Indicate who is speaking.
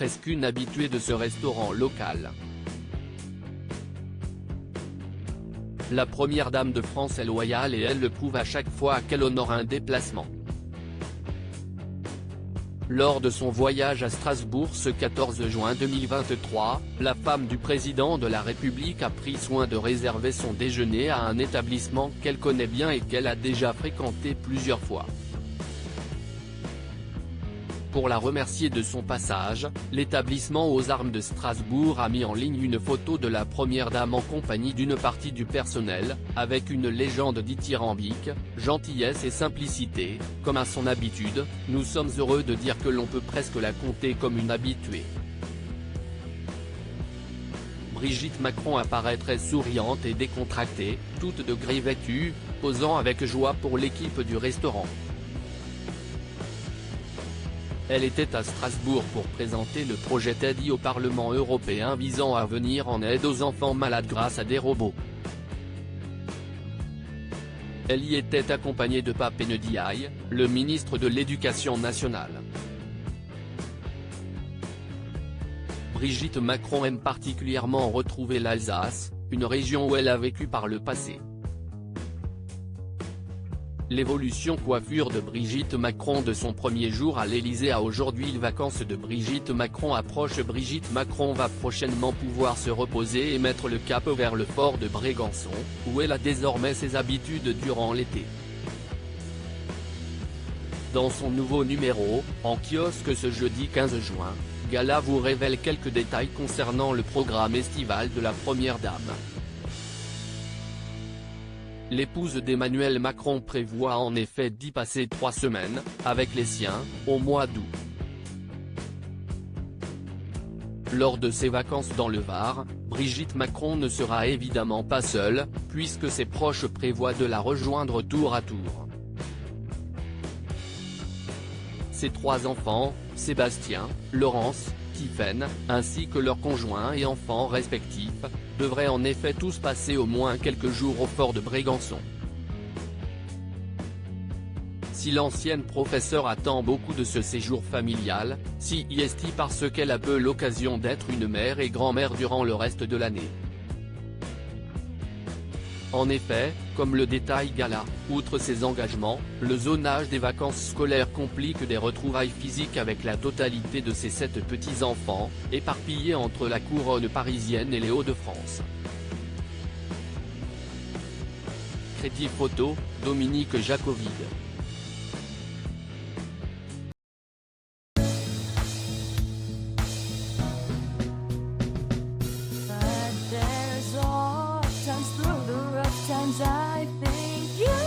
Speaker 1: presque une habituée de ce restaurant local. La première dame de France est loyale et elle le prouve à chaque fois qu'elle honore un déplacement. Lors de son voyage à Strasbourg ce 14 juin 2023, la femme du président de la République a pris soin de réserver son déjeuner à un établissement qu'elle connaît bien et qu'elle a déjà fréquenté plusieurs fois. Pour la remercier de son passage, l'établissement aux armes de Strasbourg a mis en ligne une photo de la première dame en compagnie d'une partie du personnel, avec une légende dithyrambique, gentillesse et simplicité, comme à son habitude, nous sommes heureux de dire que l'on peut presque la compter comme une habituée. Brigitte Macron apparaît très souriante et décontractée, toute de gris vêtue, posant avec joie pour l'équipe du restaurant. Elle était à Strasbourg pour présenter le projet Teddy au Parlement européen visant à venir en aide aux enfants malades grâce à des robots. Elle y était accompagnée de Pape Ndiaye, le ministre de l'Éducation nationale. Brigitte Macron aime particulièrement retrouver l'Alsace, une région où elle a vécu par le passé. L'évolution coiffure de Brigitte Macron de son premier jour à l'Élysée à aujourd'hui. Les vacances de Brigitte Macron approchent. Brigitte Macron va prochainement pouvoir se reposer et mettre le cap vers le port de Brégançon, où elle a désormais ses habitudes durant l'été. Dans son nouveau numéro, en kiosque ce jeudi 15 juin, Gala vous révèle quelques détails concernant le programme estival de la première dame. L'épouse d'Emmanuel Macron prévoit en effet d'y passer 3 semaines, avec les siens, au mois d'août. Lors de ses vacances dans le Var, Brigitte Macron ne sera évidemment pas seule, puisque ses proches prévoient de la rejoindre tour à tour. Ses 3 enfants, Sébastien, Laurence, Tiphaine, ainsi que leurs conjoints et enfants respectifs, devraient en effet tous passer au moins quelques jours au fort de Brégançon. Si l'ancienne professeure attend beaucoup de ce séjour familial, si est parce qu'elle a peu l'occasion d'être une mère et grand-mère durant le reste de l'année. En effet, comme le détaille Gala, outre ses engagements, le zonage des vacances scolaires complique des retrouvailles physiques avec la totalité de ses 7 petits-enfants, éparpillés entre la couronne parisienne et les Hauts-de-France. Crédit photo, Dominique Jacovide.
Speaker 2: I think you